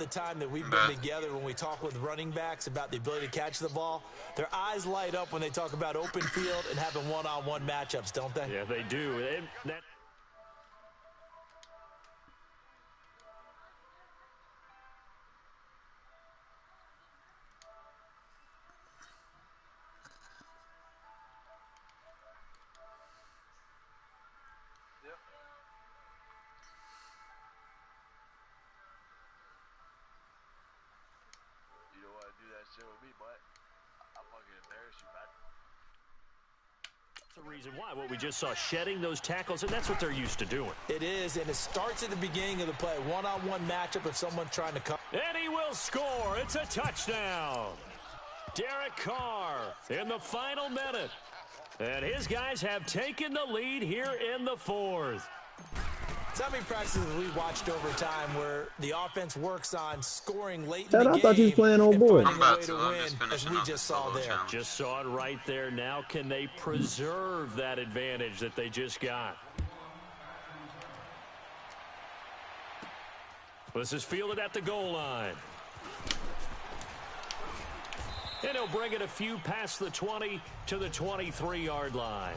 the time that we've been together, when we talk with running backs about the ability to catch the ball, their eyes light up when they talk about open field and having one-on-one matchups, don't they? Yeah, they do. With me, but I'm fucking embarrassed you, man. That's the reason why. What we just saw, shedding those tackles, and that's what they're used to doing. It is, and it starts at the beginning of the play. One-on-one matchup if someone's trying to come. And he will score. It's a touchdown. Derek Carr in the final minute. And his guys have taken the lead here in the fourth. So many practices we watched over time where the offense works on scoring late Chad, in the I game. thought you was playing on board. I'm about to win, as we just saw there. Challenge. Just saw it right there. Now can they preserve that advantage that they just got? This is fielded at the goal line. And he'll bring it a few past the 20 to the 23-yard line.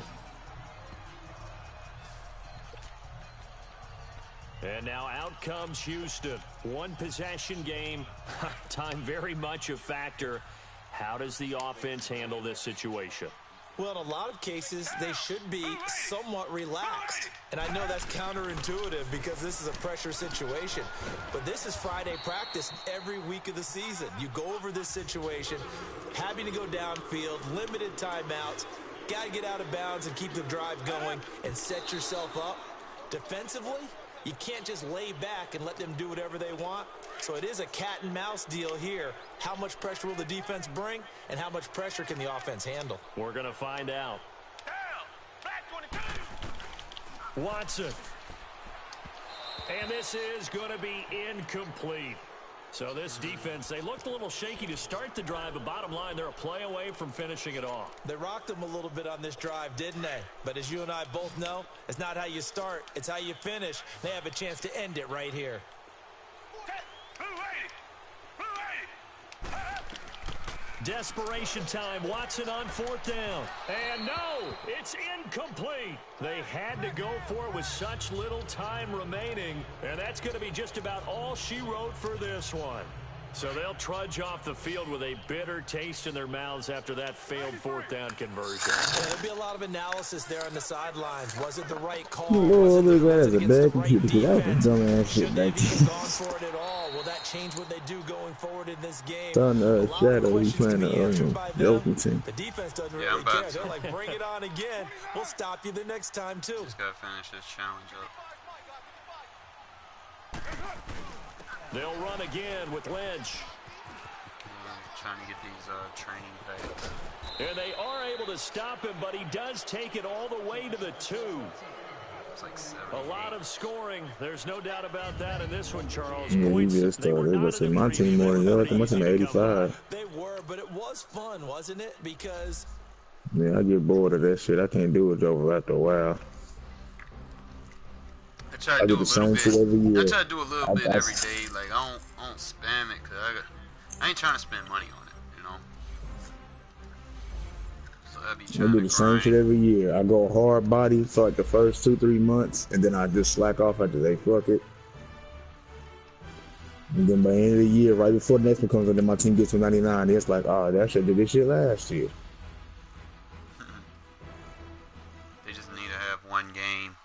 And now out comes Houston. One possession game. Time very much a factor. How does the offense handle this situation? Well, in a lot of cases, they should be somewhat relaxed. And I know that's counterintuitive because this is a pressure situation. But this is Friday practice every week of the season. You go over this situation, having to go downfield, limited timeouts, got to get out of bounds and keep the drive going and set yourself up. Defensively, you can't just lay back and let them do whatever they want. So it is a cat and mouse deal here. How much pressure will the defense bring, and how much pressure can the offense handle? We're going to find out. Watson. And this is going to be incomplete. So this defense, they looked a little shaky to start the drive, but bottom line, they're a play away from finishing it off. They rocked them a little bit on this drive, didn't they? But as you and I both know, it's not how you start, it's how you finish. They have a chance to end it right here. Desperation time. Watson on fourth down. And no, it's incomplete. They had to go for it with such little time remaining. And that's going to be just about all she wrote for this one. So they'll trudge off the field with a bitter taste in their mouths after that failed fourth down conversion. Yeah, there'll be a lot of analysis there on the sidelines. Was it the right call? Lord, Was that is a bad the right computer. That was defense? a dumbass shit Should they back have even there. gone for it at all? Will that change what they do going forward in this game? Son, A lot of Shadow, he's questions to playing be answered by the them. open team. The defense doesn't Yeah, really I'm about care. to. They're like, bring it on again. We'll stop you the next time, too. Just gotta finish this challenge up. They'll run again with Lynch. Trying to get these training days. And they are able to stop him, but he does take it all the way to the 2. It's like 7. A lot of scoring. There's no doubt about that in this one, Charles. Yeah, Points, you just they were started. not They in my the team more than yours. They must have been 85. They were, but it was fun, wasn't it? Because Yeah, I get bored of that shit. I can't do it over after a while. I try to do a little shit every bit. year. I try to do a little bit every day. Like I don't spam it because I ain't trying to spend money on it, you know. So I be I trying do to the same grind. shit every year. I go hard body for like the first 2-3 months, and then I just slack off after they fuck it. And then by the end of the year, right before the next one comes, and then my team gets to 99, it's like, oh, that shit did this shit last year. They just need to have one game.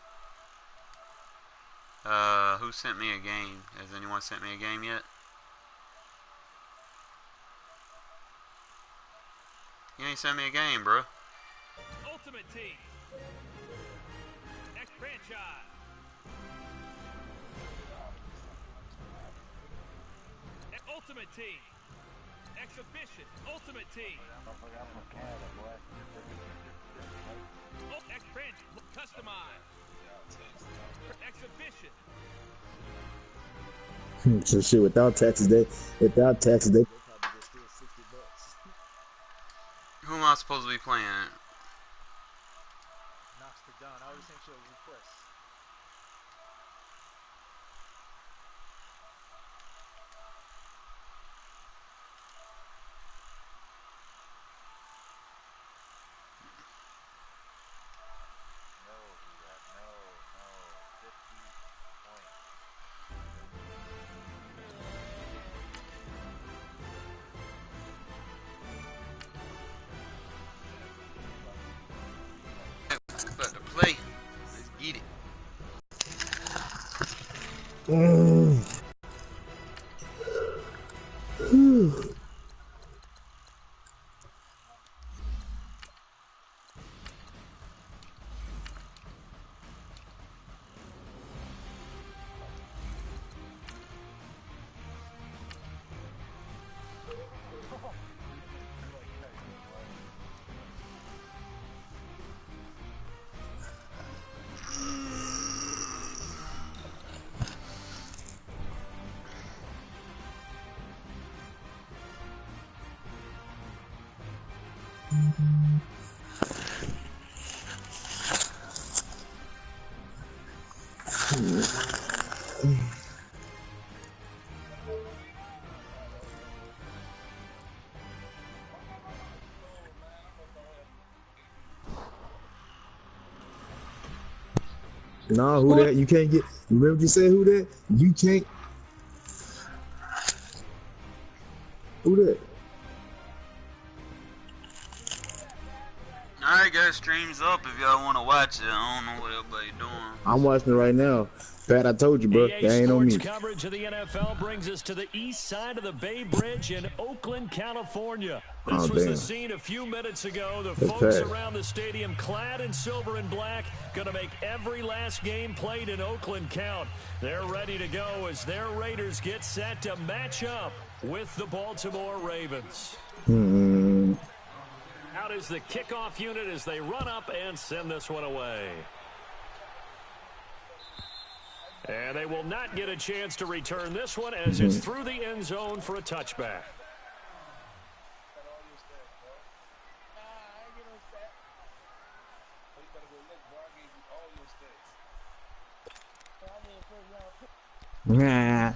Who sent me a game? Has anyone sent me a game yet? You ain't sent me a game, bro. Ultimate Team. Next franchise. Ultimate Team. Exhibition. Ultimate Team. Next franchise. Customized. Exhibition. So shit, without taxes, they probably just steal $60. Who am I supposed to be playing? I already sent you a request. Nah, who that? You can't get. Remember what you said? Who that? You can't. Who that? Alright, guys, stream's up if y'all want to watch it. I don't know what everybody doing. I'm watching it right now. Pat, I told you, bro. EA That ain't on me. Sports coverage of the NFL brings us to the east side of the Bay Bridge in Oakland, California. This was the scene a few minutes ago. The folks around the stadium clad in silver and black going to make every last game played in Oakland count. They're ready to go as their Raiders get set to match up with the Baltimore Ravens. Out is the kickoff unit as they run up and send this one away. And they will not get a chance to return this one as it's through the end zone for a touchback. Nah.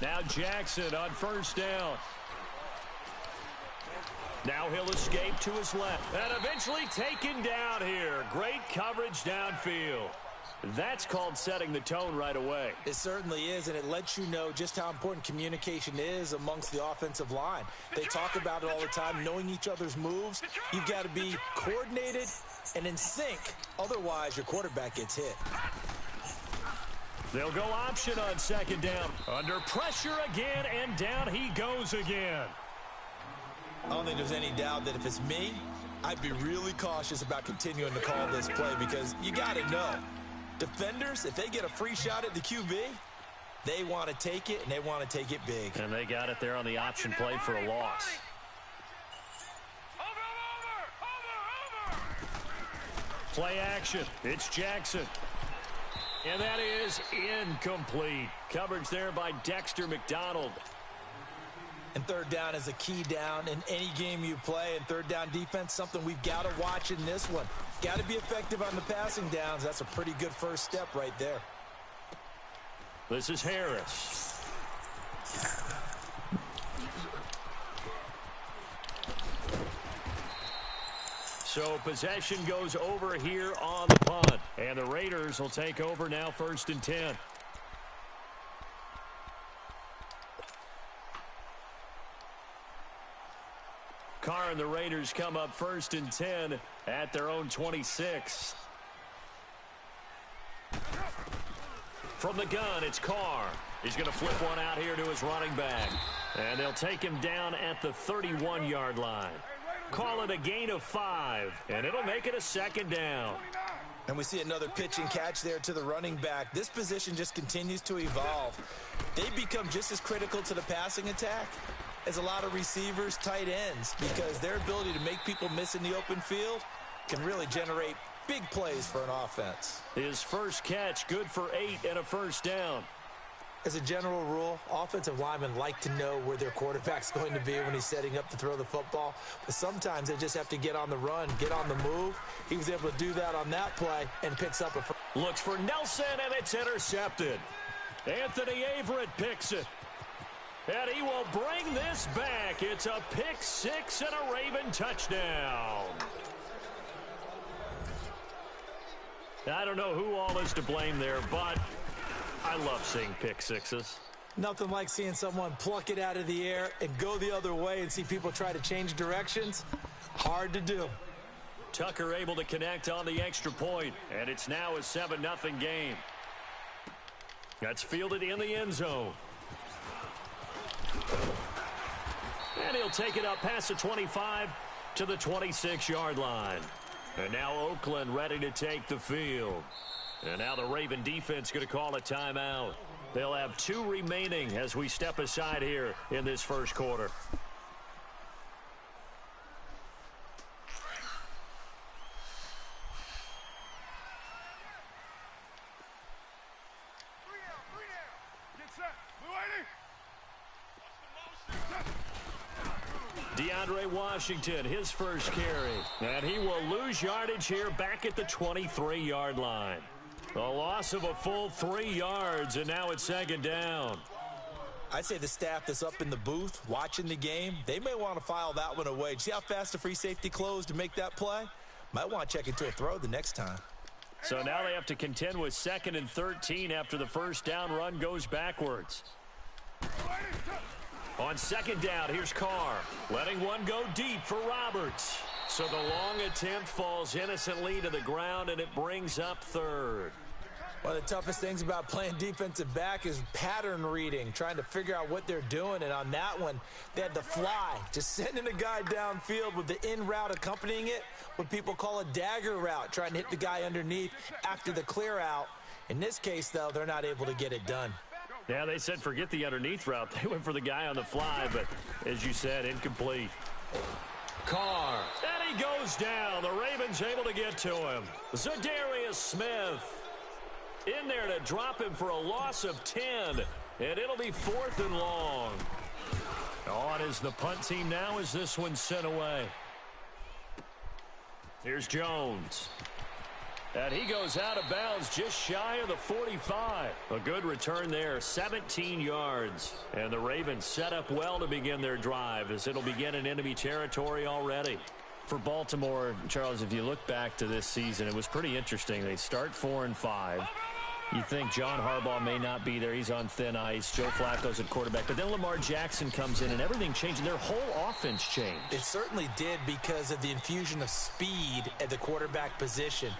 Now Jackson on first down. Now he'll escape to his left. And eventually taken down here. Great coverage downfield. That's called setting the tone right away. It certainly is, and it lets you know just how important communication is amongst the offensive line. They talk about it all the time, knowing each other's moves. You've got to be coordinated and in sync. Otherwise, your quarterback gets hit. They'll go option on second down. Under pressure again, and down he goes again. I don't think there's any doubt that if it's me, I'd be really cautious about continuing to call this play because you got to know. Defenders, if they get a free shot at the QB, they want to take it, and they want to take it big. And they got it there on the option play for a loss. Play action. It's Jackson. And that is incomplete. Coverage there by Dexter McDonald. And third down is a key down in any game you play. And third down defense, something we've got to watch in this one. Got to be effective on the passing downs. That's a pretty good first step right there. This is Harris. So possession goes over here on the punt. And the Raiders will take over now, 1st and 10. Carr and the Raiders come up 1st and 10 at their own 26. From the gun, it's Carr. He's going to flip one out here to his running back. And they'll take him down at the 31-yard line. Call it a gain of 5, and it'll make it a 2nd down. And we see another pitch and catch there to the running back. This position just continues to evolve. They become just as critical to the passing attack as a lot of receivers, tight ends, because their ability to make people miss in the open field can really generate big plays for an offense. His first catch, good for 8 and a 1st down. As a general rule, offensive linemen like to know where their quarterback's going to be when he's setting up to throw the football. But sometimes they just have to get on the run, get on the move. He was able to do that on that play and picks up a... Looks for Nelson, and it's intercepted. Anthony Averett picks it. And he will bring this back. It's a pick 6 and a Raven touchdown. I don't know who all is to blame there, but I love seeing pick 6s. Nothing like seeing someone pluck it out of the air and go the other way and see people try to change directions. Hard to do. Tucker able to connect on the extra point, and it's now a 7-0 game. That's fielded in the end zone. And he'll take it up past the 25 to the 26-yard line. And now Oakland ready to take the field. And now the Raven defense going to call a timeout. They'll have 2 remaining as we step aside here in this first quarter. DeAndre Washington, his first carry. And he will lose yardage here back at the 23-yard line. A loss of a full 3 yards, and now it's second down. I'd say the staff that's up in the booth watching the game, they may want to file that one away. See how fast the free safety closed to make that play? Might want to check into a throw the next time. So now they have to contend with 2nd and 13 after the first down run goes backwards. On second down, here's Carr, letting one go deep for Roberts. So the long attempt falls innocently to the ground, and it brings up 3rd. One of the toughest things about playing defensive back is pattern reading, trying to figure out what they're doing. And on that one, they had the fly, just sending a guy downfield with the in route accompanying it, what people call a dagger route, trying to hit the guy underneath after the clear out. In this case, though, they're not able to get it done. Yeah, they said forget the underneath route. They went for the guy on the fly, but as you said, incomplete. Carr, and he goes down. The Ravens able to get to him. Zadarius Smith in there to drop him for a loss of 10, and it'll be 4th and long. On is the punt team now as this one's sent away. Here's Jones. And he goes out of bounds just shy of the 45. A good return there, 17 yards. And the Ravens set up well to begin their drive as it'll begin in enemy territory already. For Baltimore, Charles, if you look back to this season, it was pretty interesting. They start 4-5. You think John Harbaugh may not be there. He's on thin ice. Joe Flacco's at quarterback. But then Lamar Jackson comes in, and everything changed. And their whole offense changed. It certainly did because of the infusion of speed at the quarterback position.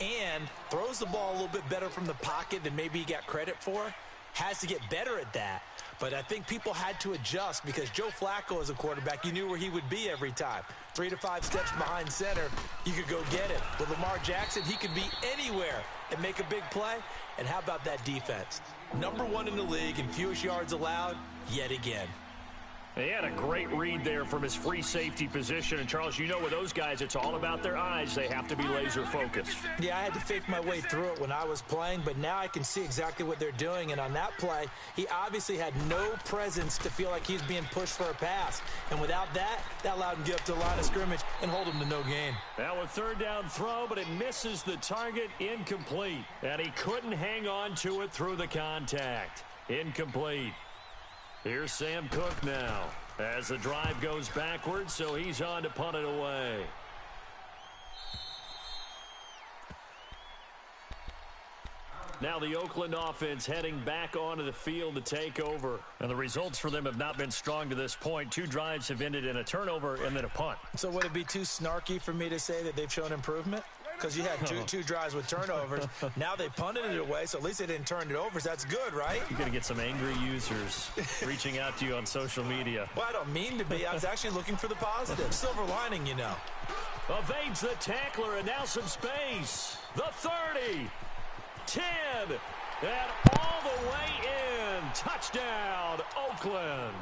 And throws the ball a little bit better from the pocket than maybe he got credit for. Has to get better at that. But I think people had to adjust because Joe Flacco as a quarterback, you knew where he would be every time. 3 to 5 steps behind center, you could go get it. With Lamar Jackson, he could be anywhere and make a big play. And how about that defense? #1 in the league in fewest yards allowed yet again. He had a great read there from his free safety position. And, Charles, you know with those guys, it's all about their eyes. They have to be laser focused. Yeah, I had to fake my way through it when I was playing, but now I can see exactly what they're doing. And on that play, he obviously had no presence to feel like he's being pushed for a pass. And without that, that allowed him to get up to the line of scrimmage and hold him to no gain. Now a 3rd down throw, but it misses the target, incomplete. And he couldn't hang on to it through the contact. Incomplete. Here's Sam Cook now as the drive goes backwards, so he's on to punt it away. Now the Oakland offense heading back onto the field to take over. And the results for them have not been strong to this point. 2 drives have ended in a turnover and then a punt. So would it be too snarky for me to say that they've shown improvement? Because you had two drives with turnovers. Now they punted it away, so at least they didn't turn it over. So that's good, right? You're going to get some angry users reaching out to you on social media. Well, I don't mean to be. I was actually looking for the positive. Silver lining, you know. Evades the tackler, and now some space. The 30. 10. And all the way in. Touchdown, Oakland.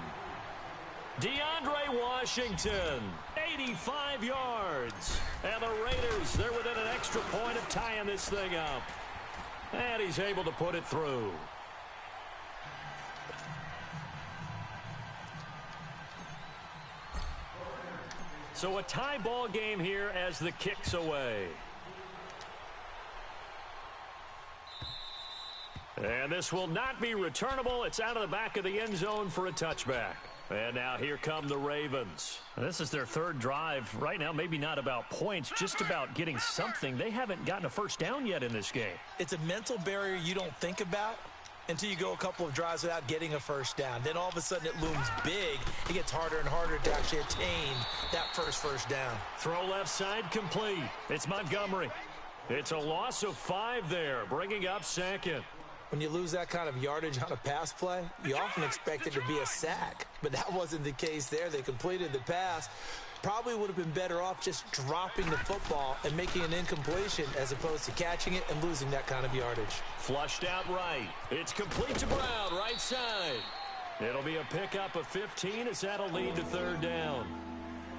DeAndre Washington, 85 yards. And the Raiders, they're within an extra point of tying this thing up. And he's able to put it through. So a tie ball game here as the kick's away. And this will not be returnable. It's out of the back of the end zone for a touchback. And now here come the Ravens. This is their 3rd drive. Right now, maybe not about points, just about getting something. They haven't gotten a first down yet in this game. It's a mental barrier you don't think about until you go a couple of drives without getting a first down. Then all of a sudden it looms big. It gets harder and harder to actually attain that first down. Throw left side complete. It's Montgomery. It's a loss of 5 there, bringing up second. When you lose that kind of yardage on a pass play, you often expect it to be a sack. But that wasn't the case there. They completed the pass. Probably would have been better off just dropping the football and making an incompletion as opposed to catching it and losing that kind of yardage. Flushed out right. It's complete to Brown, right side. It'll be a pickup of 15 as that'll lead to 3rd down.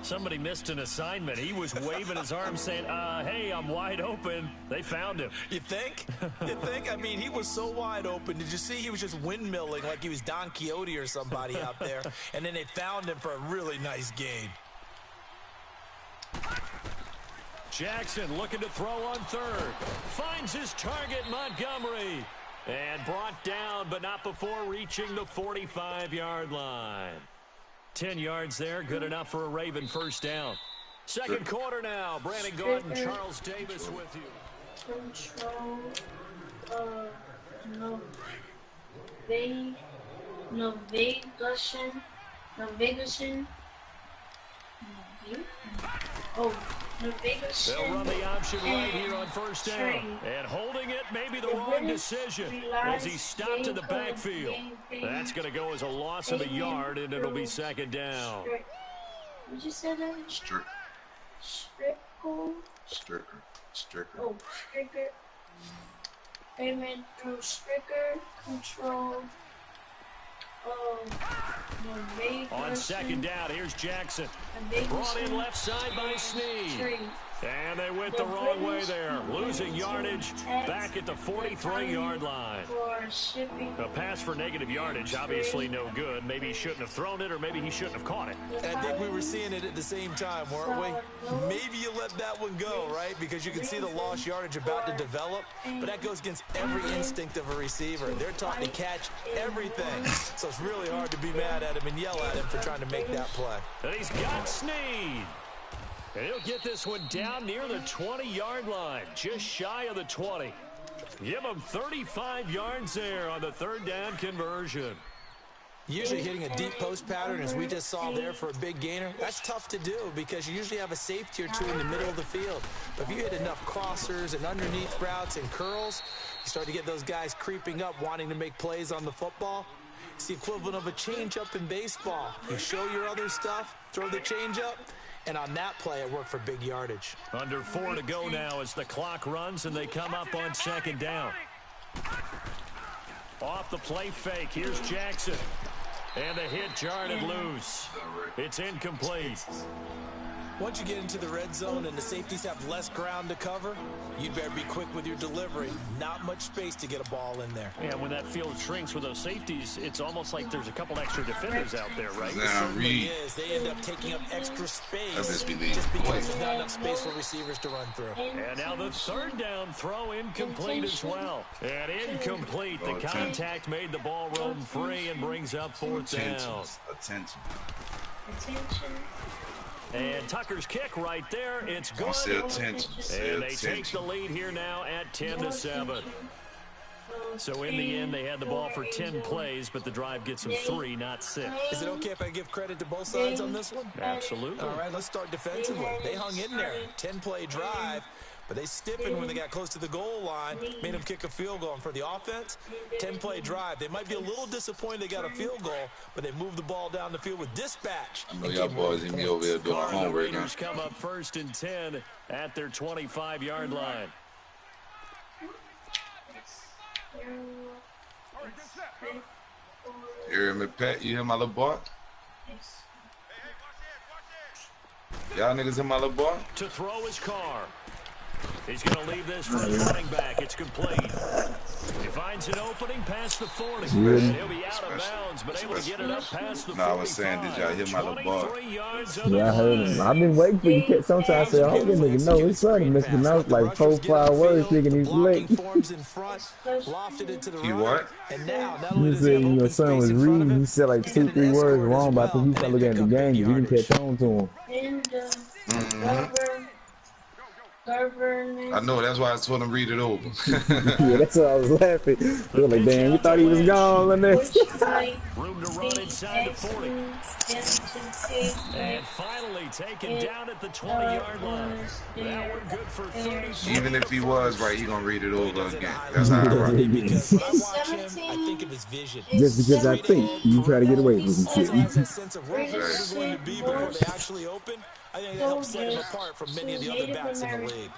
Somebody missed an assignment. He was waving his arm saying, hey, I'm wide open. They found him. You think? You think? I mean, he was so wide open. Did you see he was just windmilling like he was Don Quixote or somebody out there? And then they found him for a really nice gain. Jackson looking to throw on 3rd. Finds his target, Montgomery. And brought down, but not before reaching the 45-yard line. 10 yards there, good enough for a Raven first down. Second quarter now. Brandon Gordon, Charles Davis with you. Control, navigation. They'll run the option right here on first down. And holding it, maybe the wrong decision as he stopped in the backfield. That's going to go as a loss of a yard, and it'll be 2nd down. Did you say that? Stricker. Oh, Stricker. Payment through Stricker. Control. On 2nd down, here's Jackson. Brought in left side by Snead. And they went the wrong way there. Losing yardage back at the 43-yard line. A pass for negative yardage, obviously no good. Maybe he shouldn't have thrown it, or maybe he shouldn't have caught it. I think we were seeing it at the same time, weren't we? Maybe you let that one go, right? Because you can see the lost yardage about to develop. But that goes against every instinct of a receiver. They're taught to catch everything. So it's really hard to be mad at him and yell at him for trying to make that play. And he's got Snead. And he'll get this one down near the 20-yard line, just shy of the 20. Give him 35 yards there on the 3rd down conversion. Usually hitting a deep post pattern, as we just saw there for a big gainer, that's tough to do because you usually have a safety or two in the middle of the field. But if you hit enough crossers and underneath routes and curls, you start to get those guys creeping up wanting to make plays on the football. It's the equivalent of a changeup in baseball. You show your other stuff, throw the changeup, and on that play, it worked for big yardage. Under 4 to go now as the clock runs and they come up on 2nd down. Off the play fake, here's Jackson. And the hit jarred it loose. It's incomplete. Once you get into the red zone and the safeties have less ground to cover, you'd better be quick with your delivery. Not much space to get a ball in there. Yeah, when that field shrinks with those safeties, it's almost like there's a couple extra defenders out there, right? It certainly is. They end up taking up extra space just because there's not enough space for receivers to run through. And now the 3rd down throw incomplete as well. And incomplete. The contact made the ball roam free and brings up 4th down. Attention. And Tucker's kick right there. It's good. And they take the lead here now at 10-7. So in the end, they had the ball for 10 plays, but the drive gets them 3, not 6. Is it okay if I give credit to both sides on this one? Absolutely. All right, let's start defensively. They hung in there. 10-play drive. But they stiffened when they got close to the goal line, made them kick a field goal. And for the offense, 10-play drive. They might be a little disappointed they got a field goal, but they moved the ball down the field with dispatch. I know y'all boys ain't be over here doing homework now. Raiders come up 1st and 10 at their 25-yard line. You hear me, Pat? You hear my little boy? Y'all niggas hear my little boy? To throw his car. He's going to leave this for the running back. It's complete. He finds an opening past the 40. And he'll be out of bounds, but able to get it up past the 45. No, I was saying, did y'all hear my little boy? Yeah, I heard him. I've been waiting for you to catch. Sometimes I say, oh, this nigga know his son. Mr. Mouse like 4-5 words thinking he's late. He what? He said your son was reading. He said like 2-3 words wrong, but I think he started looking at the game. You didn't catch on to him. I know, that's why I told him read it over. Yeah, that's why I was laughing. They were like, damn, you thought he was gone on this. Room to run inside the 40. And finally taken down at the 20-yard line. That one good for 30. Even if he was right, he gonna read it over again. That's how I rock. Because when I watch him, I think of his vision. Just because I think you try to get away from some Also shit. has that sense of where holes are going to be before they actually open. I think that helps set him apart from many of the other backs in the league.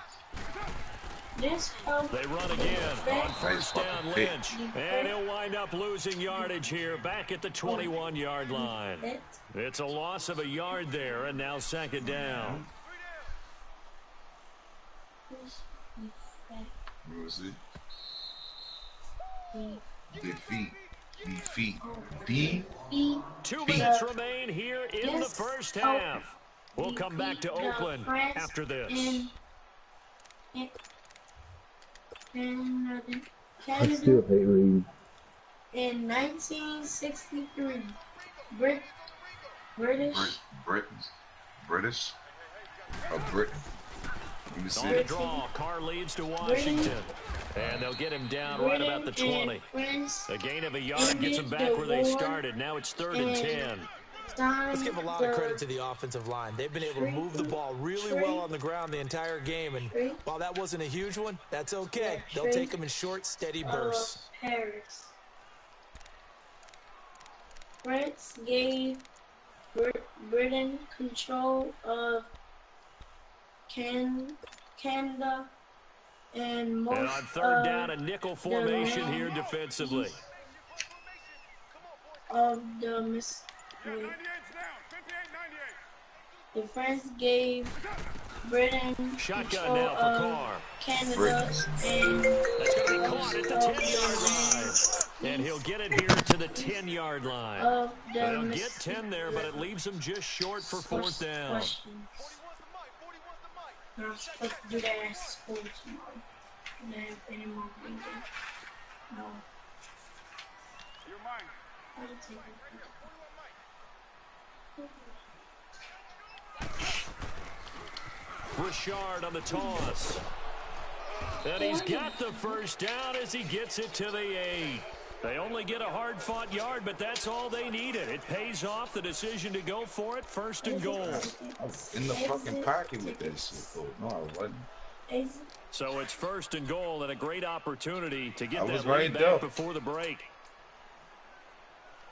They run again on first down, Lynch. And he'll wind up losing yardage here back at the 21-yard line. It's a loss of a yard there, and now second down. Let me see. Defeat. 2 minutes remain here in the first half. We'll come back to Oakland after this. I still hate Reed. In 1963, British. Let me see. On the draw, Carr leads to Washington. And they'll get him down right about the 20. A gain of a yard gets them back where they started. Now it's 3rd and 10. Let's give a lot of credit to the offensive line. They've been able to move the ball really well on the ground the entire game. And while that wasn't a huge one, that's okay. They'll take them in short, steady bursts. Paris. France gave Britain control of Canada and most and on 3rd down, a nickel formation here defensively. Of the France gave Britain shotgun now for Carr. Canada and that's going to be caught at the 10-yard line. And he'll get it here to the 10-yard line. They'll get 10 there, but it leaves him just short for 4th down. I'm supposed to do that at school tomorrow. And I have any more reading. No. I'll take it. Richard on the toss. And he's got the first down as he gets it to the 8. They only get a hard-fought yard, but that's all they needed. It pays off the decision to go for it, 1st and goal. In the fucking pocket with that shit, though. No, I wasn't. So it's 1st and goal and a great opportunity to get that right lead back there before the break.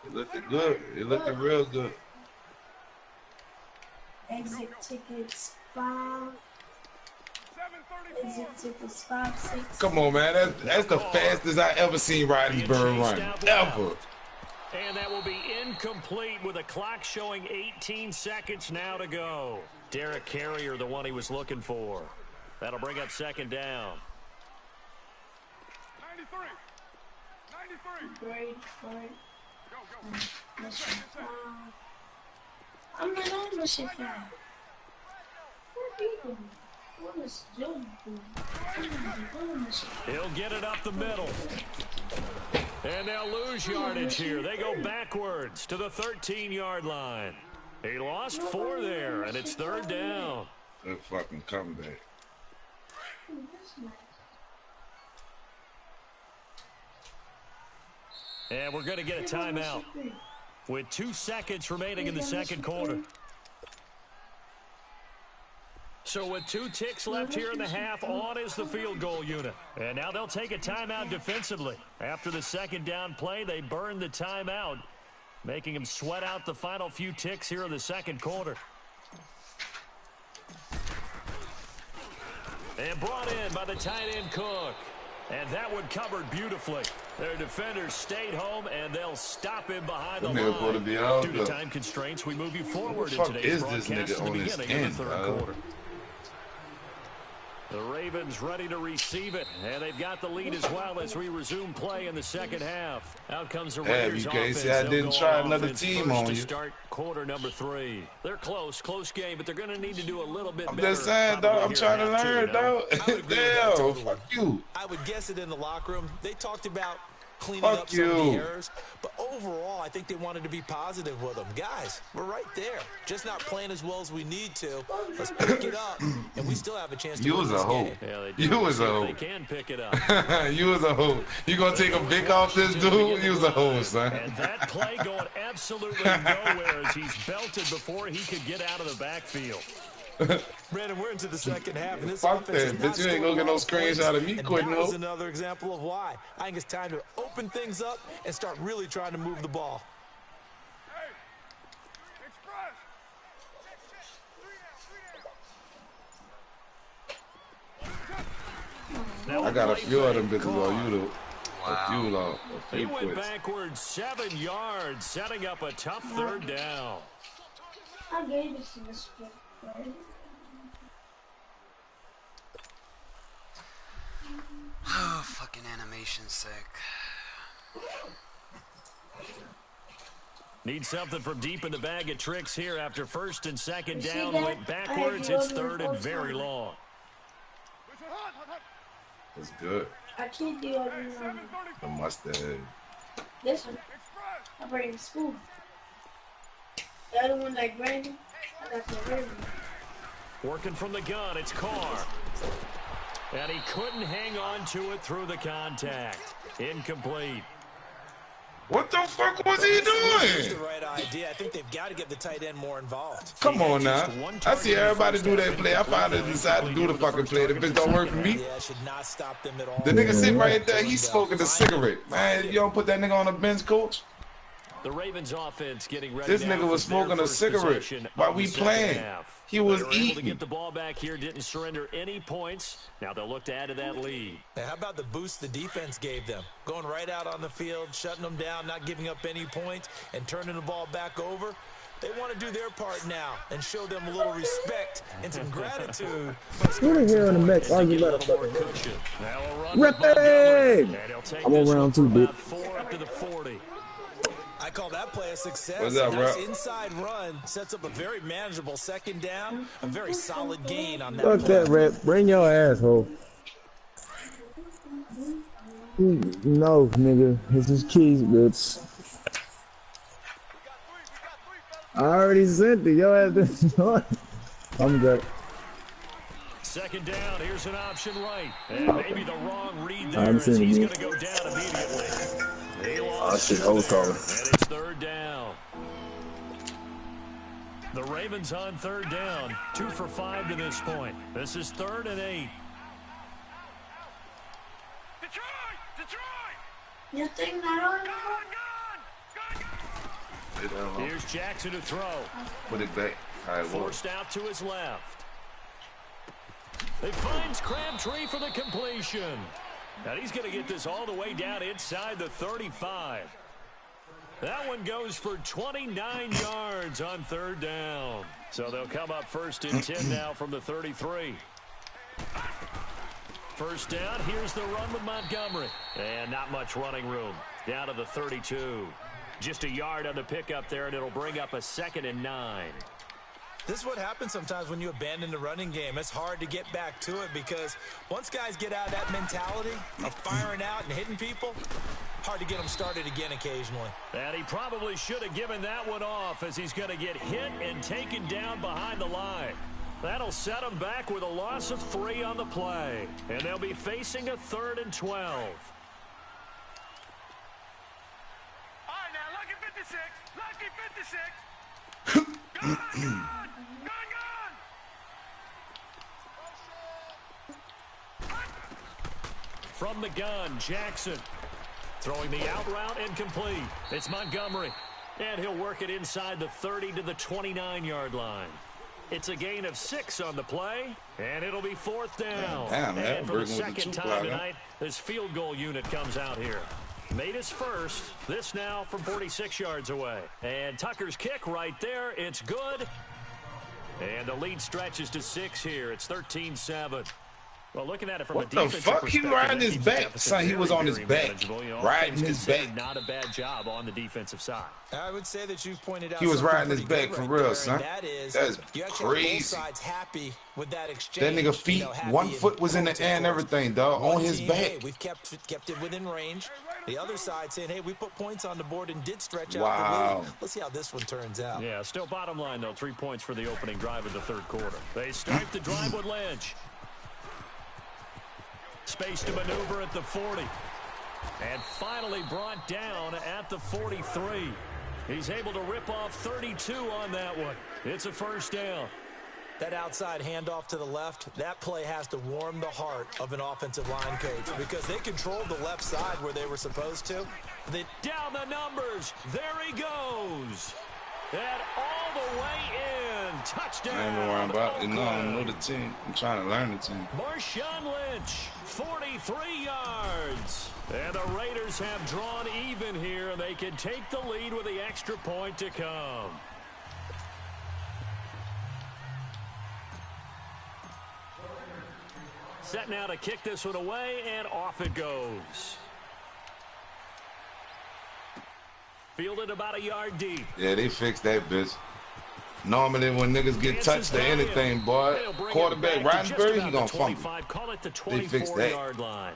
It looked good. It looked real good. Exit tickets 5. Exit tickets 5, 6. Come on, man. That's the fastest I ever seen Ridensburg run. Ever. And that will be incomplete with a clock showing 18 seconds now to go. Derek Carrier, the one he was looking for. That'll bring up 2nd down. 93. Great. I'm not on the shit now. He'll get it up the middle. And they'll lose yardage here. They go backwards to the 13-yard line. He lost 4 there, and it's 3rd down. Good fucking comeback. And we're going to get a timeout with 2 seconds remaining in the 2nd quarter. So with 2 ticks left here in the half, on is the field goal unit. And now they'll take a timeout defensively. After the 2nd down play, they burn the timeout, making them sweat out the final few ticks here in the 2nd quarter. And brought in by the tight end Cook. And that one covered beautifully. Their defenders stayed home, and they'll stop him behind the line. Due to time constraints, we move you forward in today's broadcast in the beginning of the 3rd quarter. The Ravens ready to receive it, and they've got the lead as well as we resume play in the 2nd half. Out comes the Raiders offense. I didn't try another team on you. Start quarter number 3. They're close game, but they're going to need to do a little bit better. I'm just saying, dog. I'm trying to learn, dog. Damn, fuck you. I would guess it in the locker room. They talked about cleaning up some of the errors. But overall, I think they wanted to be positive with them. Guys, we're right there. Just not playing as well as we need to. Let's pick it up, and we still have a chance to win this game. Yeah, you was a hoe. They can pick it up. You was a hoe. You gonna take a big off this dude? You was a hoe, son. And that play going absolutely nowhere as he's belted before he could get out of the backfield. Brandon, we're into the second half, and this Fuck offense that, bitch. You ain't gonna get no screenshot of me quitting. That was another example of why. I think it's time to open things up and start really trying to move the ball. I got a few of them bitches on YouTube. Wow. He went backwards 7 yards, setting up a tough third down. I gave this in the split. Oh, fucking animation sick. Need something from deep in the bag of tricks here after first and second down. Went backwards. It's third and very long. That's good. I can't do every one. The mustache. This one. I bring in school. The other one like Brandon, I got the red one. Working from the gun, it's Carr. And he couldn't hang on to it through the contact. Incomplete. What the fuck was he That's the doing? right idea. I think they've got to get the tight end more involved. Come on now. I see everybody do that play. I finally decided to do the fucking play. The bitch don't work for me. Yeah, should not stop them at all. The nigga sitting right there, he's smoking a cigarette. Man, you don't put that nigga on the bench, coach? The Ravens offense getting ready. This nigga was smoking a cigarette while we playing. He was able eating. to get the ball back here, didn't surrender any points. Now they'll look to add to that lead. Now, how about the boost the defense gave them? Going right out on the field, shutting them down, not giving up any points, and turning the ball back over. They want to do their part now and show them a little respect and some gratitude. Who the hell in the Mets arguing about a fucking Ripping! I'm on round 2, bitch. 4 up to the 40. I call that play a success. What's up, nice bro? inside run sets up a very manageable second down, a very solid gain on that Fuck play. that, rep. Bring your asshole. No, nigga. This is keys, bitch. I already sent it. Your ass. I'm good. Second down, here's an option right. And maybe the wrong read there I'm as he's sending going it. to go down immediately. He Oh, lost shit. it, Hold on. and it's third down. The Ravens on third down. 2 for 5 to this point. This is 3rd and 8. You think not on? Here's Jackson to throw. Put it back. All right, well. Forced out to his left. He finds Crabtree for the completion. And he's going to get this all the way down inside the 35. That one goes for 29 yards on third down. So they'll come up first and 10 now from the 33. First down, here's the run with Montgomery. And not much running room. Down to the 32. Just a yard on the pickup there, and it'll bring up a 2nd and 9. This is what happens sometimes when you abandon the running game. It's hard to get back to it because once guys get out of that mentality of firing out and hitting people, hard to get them started again occasionally. And he probably should have given that one off as he's going to get hit and taken down behind the line. That'll set him back with a loss of 3 on the play. And they'll be facing a 3rd and 12. All right, now, lucky 56. Lucky 56. Gone, gone. From the gun, Jackson. Throwing the out route incomplete. It's Montgomery. And he'll work it inside the 30 to the 29-yard line. It's a gain of 6 on the play, and it'll be 4th down. Damn, man. And for the second time tonight, this field goal unit comes out here. Made his first. This now from 46 yards away. And Tucker's kick right there. It's good. And the lead stretches to 6 here. It's 13-7. Well, looking at it from What a the defensive fuck? He perspective, riding that his keeps the back. deficit Son, he was very, on his very back. manageable. You know, all Riding things his considered, back. Not a bad job on the defensive side. I would say that you've pointed out He was something riding his pretty back good for right real, there, son. and that is That's you actually have crazy. both sides happy with that That exchange. nigga feet, happy one and foot was in the air and contextual. everything, dog, One on his team, back. hey, we've kept it within range. The other side saying, hey, we put points on the board and did stretch out Wow. the lead. Let's see how this one turns out. Yeah, still bottom line, though. 3 points for the opening drive of the third quarter. They start the drive with Lynch. Space to maneuver at the 40. And finally brought down at the 43. He's able to rip off 32 on that one. It's a first down. That outside handoff to the left, that play has to warm the heart of an offensive line coach because they controlled the left side where they were supposed to. They down the numbers. There he goes. And all the way in. Touchdown. I ain't know worrying about it. No, I don't know the team. I'm trying to learn the team. Marshawn Lynch, 43 yards. And the Raiders have drawn even here, and they can take the lead with the extra point to come. Set now to kick this one away, and off it goes. Fielded about a yard deep. Yeah, they fixed that bitch. Normally when niggas get touched or anything, boy, quarterback Roddenberry, he gonna fumble. Call it the They fixed that. 24-yard line.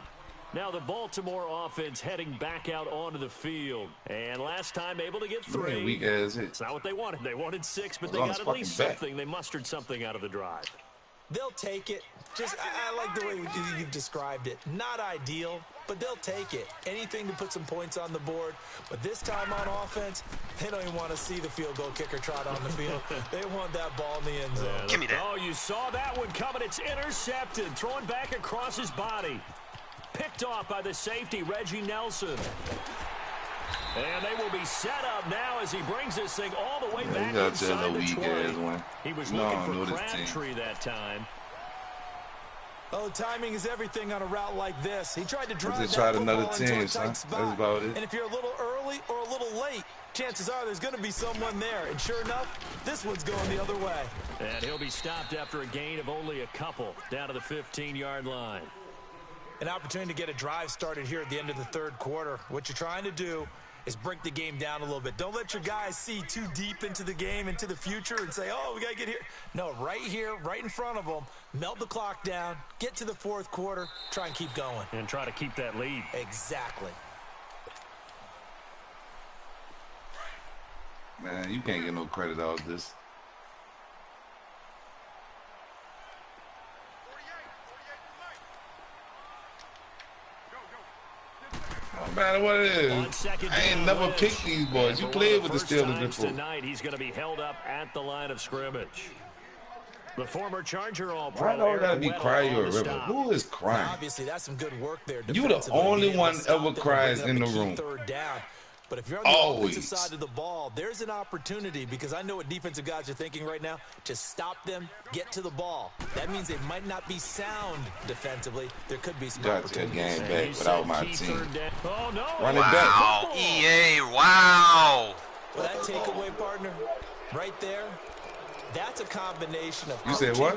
Now the Baltimore offense heading back out onto the field. And last time able to get 3. Man, weak ass hit. It's not what they wanted. They wanted 6, but they on got his at least fucking back. something. They mustered something out of the drive. They'll take it. I like the way you've described it. Not ideal, but they'll take it. Anything to put some points on the board. But this time on offense, they don't even want to see the field goal kicker trot on the field. They want that ball in the end zone. Give me that. Oh, you saw that one coming. It's intercepted. Thrown back across his body. Picked off by the safety, Reggie Nelson. And they will be set up now as he brings this thing all the way back inside the 20. He was looking for Crabtree that time. Oh, timing is everything on a route like this. He tried to drive that tried football another into a team, tight son. spot. That's about it. And if you're a little early or a little late, chances are there's going to be someone there. And sure enough, this one's going the other way. And he'll be stopped after a gain of only a couple down to the 15-yard line. An opportunity to get a drive started here at the end of the third quarter. What you're trying to do is break the game down a little bit. Don't let your guys see too deep into the game, into the future, and say, oh, we got to get here. No, right here, right in front of them, melt the clock down, get to the fourth quarter, try and keep going. And try to keep that lead. Exactly. Man, you can't get no credit out of this. No matter what it is, I ain't never picked these boys. You played with the Steelers before. Tonight, he's going to be held up at the line of scrimmage. The former Charger All-Pro. Why don't gotta be crying or river? Who is crying? Now, obviously, that's some good work there. You the only one ever cries in the room. Third down. But if you're on the offensive side of the ball, there's an opportunity because I know what defensive guys are thinking right now. To stop them, get to the ball. That means they might not be sound defensively. There could be some opportunities. Game back without my team. Oh, no. Run it back. Wow, EA, wow. Well, that takeaway, partner, right there, that's a combination of You said what?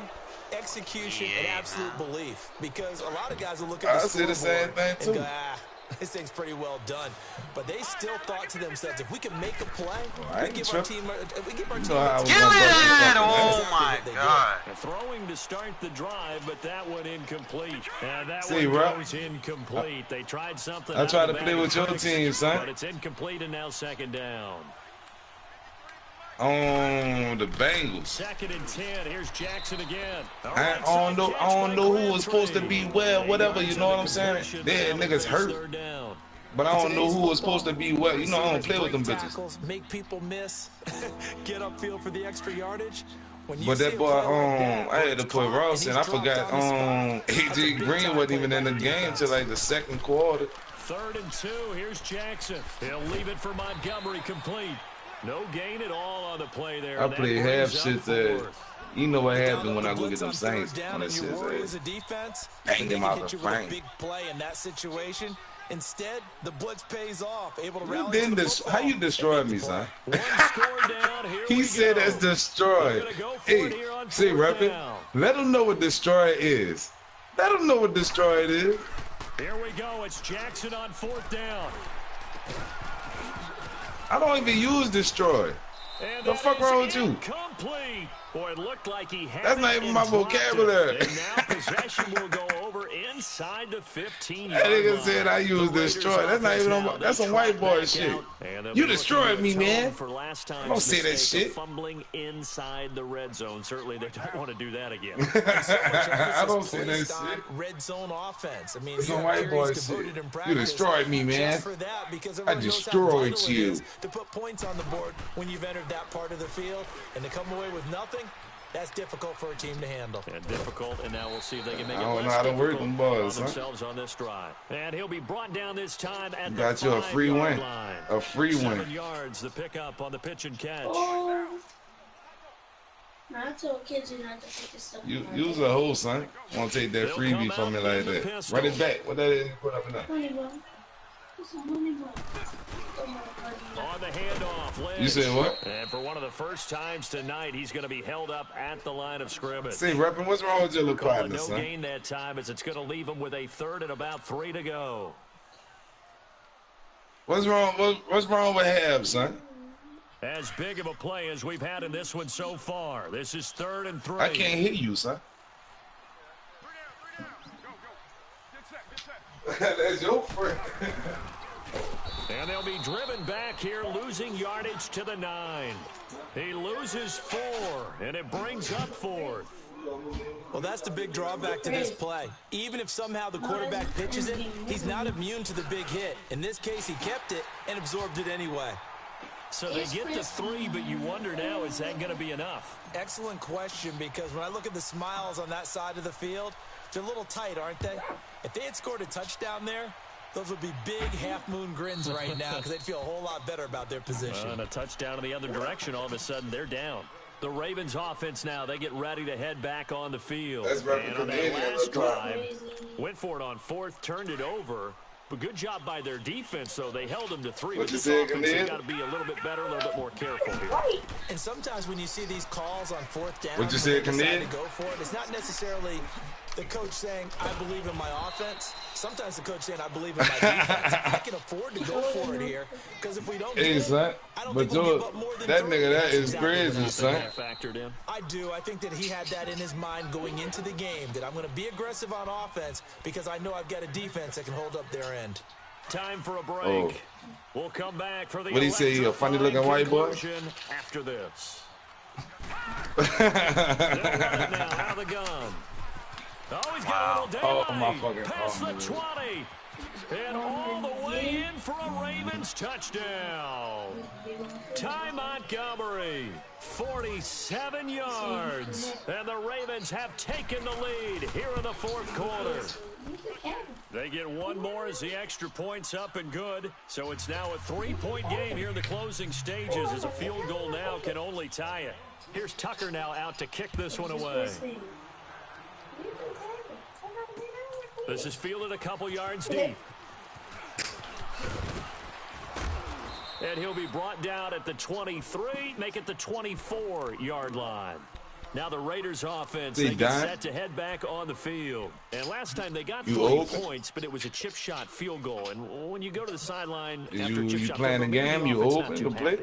Execution and absolute belief. Because a lot of guys will look at I the say the same thing, too. and go, this thing's pretty well done. But they still thought to themselves, if we can make a play, we give our team Oh, my God. Throwing to start the drive, but that one incomplete. And that one goes incomplete. They tried something. I try to play with your team, son. But it's incomplete and now second down. On the Bengals. 2nd and 10. Here's Jackson again. I don't know who was supposed to be well, whatever, you know what I'm saying? They niggas hurt. But I don't know who was supposed to be well. You know, I don't play with them bitches. Make people miss. Get upfield for the extra yardage. But that boy, I had to put Ross in. I forgot AJ Green wasn't even in the game till like the second quarter. 3rd and 2. Here's Jackson. He'll leave it for Montgomery, complete. No gain at all on the play there. I played half shit there. You know what happened when I go get them Saints on that shit. Bang them out the frame. Big play in that situation. Instead, the blitz pays off. Able to rally to the football. How you destroyed me, son? He said that's destroy. Hey, see, Rapid, let him know what destroy is. Let him know what destroy it is. Here we go. It's Jackson on 4th down. I don't even use destroy. The fuck wrong with you? Boy, it looked like he had That's not even my vocabulary. And now possession will go over inside the 15-yard That nigga line. said I used destroy. That's not even on. That's some white boy shit. You destroyed me, man. For last I don't say that shit. Fumbling inside the red zone. Certainly, they don't want to do that again. I don't say that shit. Red zone offense. I mean, it's some white boy shit. You destroyed me, man. For that, because I destroyed you. To put points on the board when you've entered that part of the field and to come away with nothing. That's difficult for a team to handle. And difficult, and now we'll see if they can make it I don't less know how to work difficult them boys, on themselves on this drive. And he'll be brought down this time at the 5-yard line. Got you a free win. A free win. 7 yards, the pickup on the pitch and catch. Oh. I told kids not to pick this stuff. You was a hoe, son. Want to take that freebie from me like that. Run it back. What that is you put up in there? On the handoff, Lynch. You said what? And for one of the first times tonight, he's going to be held up at the line of scrimmage. See, Reppin', what's wrong with your little quietness, no son? gain that time as it's going to leave him with a 3rd and about 3 to go. What's wrong with Hab, son? As big of a play as we've had in this one so far. This is 3rd and 3. I can't hear you, son. That's your friend. And they'll be driven back here, losing yardage to the 9. He loses 4, and it brings up 4th. Well, that's the big drawback to this play. Even if somehow the quarterback pitches it, he's not immune to the big hit. In this case, he kept it and absorbed it anyway. So they get to 3, but you wonder now, is that going to be enough? Excellent question, because when I look at the smiles on that side of the field, they're a little tight, aren't they? If they had scored a touchdown there, those would be big half-moon grins right now because they'd feel a whole lot better about their position. And a touchdown in the other direction, all of a sudden, they're down. The Ravens offense now, they get ready to head back on the field. And on that last drive, went for it on 4th, turned it over. But good job by their defense, though. They held them to 3. What you this say, offense, they got to be a little bit better, a little bit more careful here. And sometimes when you see these calls on 4th down, what you say, to go for it, it's not necessarily the coach saying, I believe in my offense. Sometimes the coach saying, I believe in my defense. I can afford to go for it here, because if we don't get it, I don't think we'll give up more than that 3. nigga, that is crazy, son. Factored in. I do. I think that he had that in his mind going into the game, that I'm going to be aggressive on offense because I know I've got a defense that can hold up their end. Time for a break. Oh. We'll come back for the what do you say, a funny-looking white boy? After this. They'll run it now out of the gun. Oh, he's got a little daylight. Oh, my fucking past the 20. And all the way in for a Ravens touchdown. Ty Montgomery, 47 yards. And the Ravens have taken the lead here in the 4th quarter. They get one more as the extra point's up and good. So it's now a 3-point game here in the closing stages as a field goal now can only tie it. Here's Tucker now out to kick this one away. This is fielded a couple yards deep. And he'll be brought down at the 23, make it the 24-yard line. Now the Raiders offense, they get set to head back on the field. And last time they got 3 points, but it was a chip shot field goal. And when you go to the sideline after a chip shot playing the game, you open to play.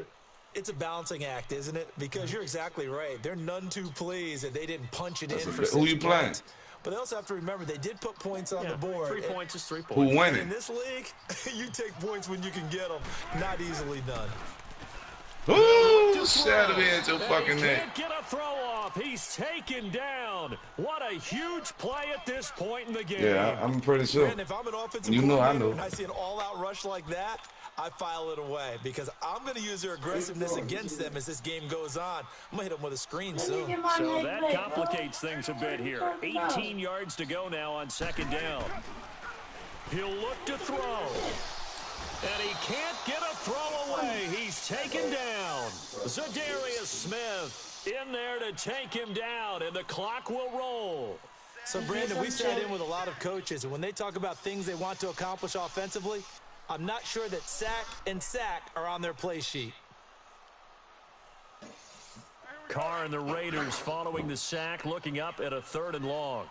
It's a balancing act, isn't it? Because you're exactly right. They're none too pleased that they didn't punch it in for 6 Who you playing? Points. But they also have to remember they did put points on the board. 3 points is 3 points. Who won it? In this league, you take points when you can get them. Not easily done. Ooh, shut it into fucking neck. Can't get a throw off. He's taken down. What a huge play at this point in the game. Yeah, I'm pretty sure. And if I'm an offensive I know. and I see an all-out rush like that, I file it away because I'm going to use their aggressiveness against them as this game goes on. I'm going to hit them with a screen soon. So that complicates things a bit here. 18 yards to go now on 2nd down. He'll look to throw. And he can't get a throw away. He's taken down. Zadarius Smith in there to take him down, and the clock will roll. So, Brandon, we sat in with a lot of coaches, and when they talk about things they want to accomplish offensively, I'm not sure that sack and sack are on their play sheet. Carr and the Raiders following the sack, looking up at a 3rd and long.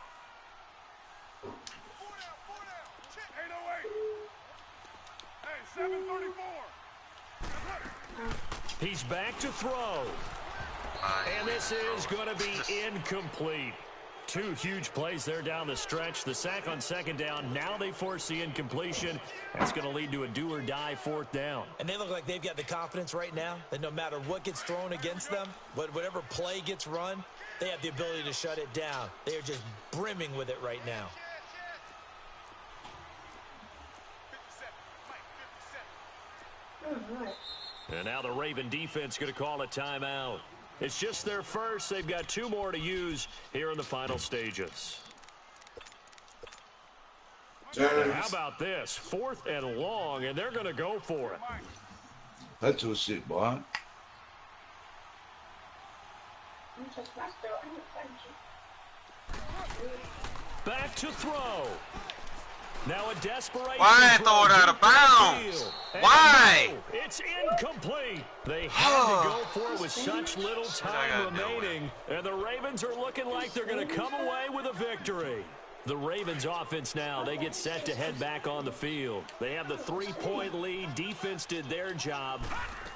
He's back to throw. And this is going to be incomplete. Two huge plays there down the stretch. The sack on second down. Now they force the incompletion. That's going to lead to a do-or-die fourth down. And they look like they've got the confidence right now that no matter what gets thrown against them, but whatever play gets run, they have the ability to shut it down. They are just brimming with it right now. And now the Raven defense going to call a timeout. It's just their first. They've got 2 more to use here in the final stages. And how about this? 4th and long, and they're going to go for it. That's your shit, boy. Back to throw. Now a desperation. Why throw it out of bounds? Why? No, it's incomplete. They had to go for it with such little time remaining. And the Ravens are looking like they're going to come away with a victory. The Ravens offense now, they get set to head back on the field. They have the 3-point lead. Defense did their job.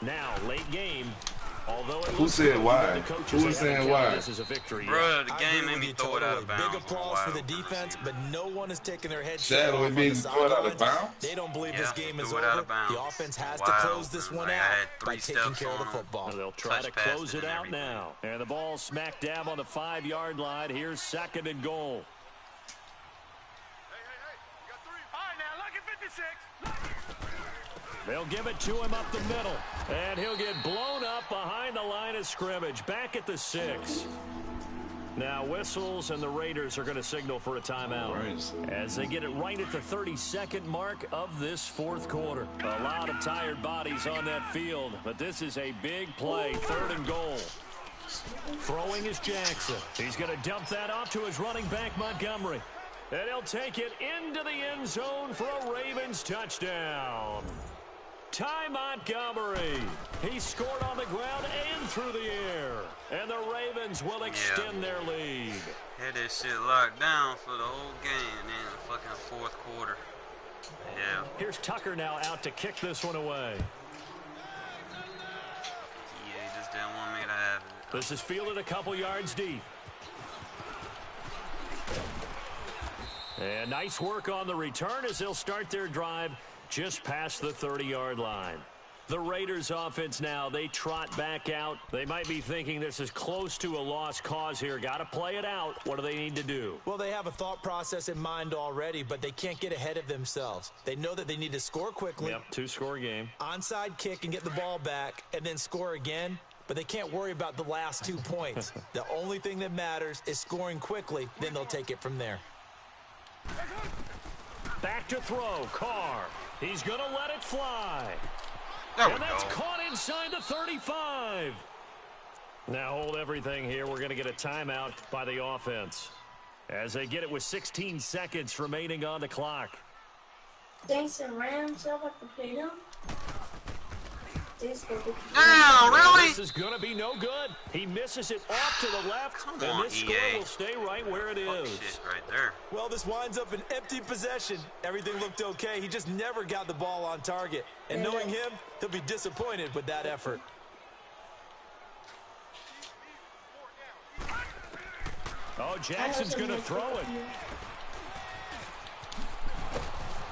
Now, late game. Although who said why? Who was saying why? This is a victory. Bro, the game made me throw it out of bounds. Big applause for the defense, but no one is taking their head shut off on the sidelines. They don't believe this game is over. The offense has to close this one out by taking care of the football. And they'll try to close it out now. And the ball smack dab on the 5-yard line. Here's 2nd and goal. All right, now, look at 56. They'll give it to him up the middle. And he'll get blown up behind the line of scrimmage. Back at the 6. Now whistles and the Raiders are going to signal for a timeout. As they get it right at the 32nd mark of this 4th quarter. A lot of tired bodies on that field. But this is a big play. 3rd and goal. Throwing is Jackson. He's going to dump that off to his running back, Montgomery. And he'll take it into the end zone for a Ravens touchdown. Ty Montgomery. He scored on the ground and through the air. And the Ravens will extend their lead. Had that shit locked down for the whole game in the fucking 4th quarter. Yeah. Here's Tucker now out to kick this one away. Yeah, he just didn't want me to have it. This is fielded a couple yards deep. And nice work on the return as they'll start their drive just past the 30-yard line. The Raiders offense now, they trot back out. They might be thinking this is close to a lost cause here. Got to play it out. What do they need to do? Well, they have a thought process in mind already, but they can't get ahead of themselves. They know that they need to score quickly. Yep, 2-score game. Onside kick and get the ball back and then score again. But they can't worry about the last 2 points. The only thing that matters is scoring quickly. Then they'll take it from there. Back to throw. Carr. He's going to let it fly. And that's caught inside the 35. Now hold everything here. We're going to get a timeout by the offense. As they get it with 16 seconds remaining on the clock. Thanks to Rams, I like to play them. Now, really? This is going to be no good. He misses it off to the left. Come and on, this EA. score will stay right where it is. Shit right there. Well, this winds up an empty possession. Everything looked okay. He just never got the ball on target. And knowing him, he'll be disappointed with that effort. Oh, Jackson's going to throw it.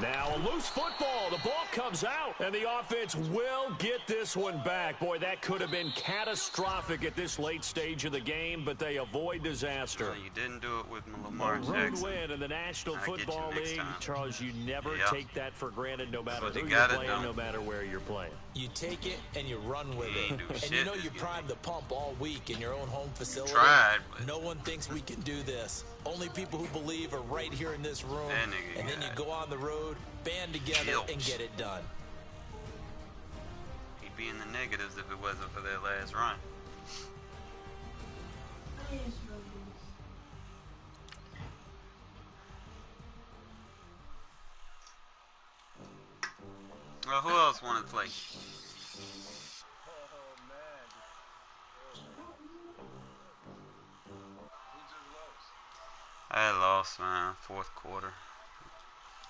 Now a loose football. The ball comes out, and the offense will get this one back. Boy, that could have been catastrophic at this late stage of the game, but they avoid disaster. No, you didn't do it with Lamar Jackson. Jackson. Win in the National Football League. Time. Charles, you never take that for granted no matter who you're playing, no matter where you're playing. You take it and you run with it. And you know you primed the pump all week in your own home facility. No one thinks we can do this. Only people who believe are right here in this room. And then you go on the road, band together, and get it done. He'd be in the negatives if it wasn't for that last run. Well, who else wanted to play? I lost, man. 4th quarter.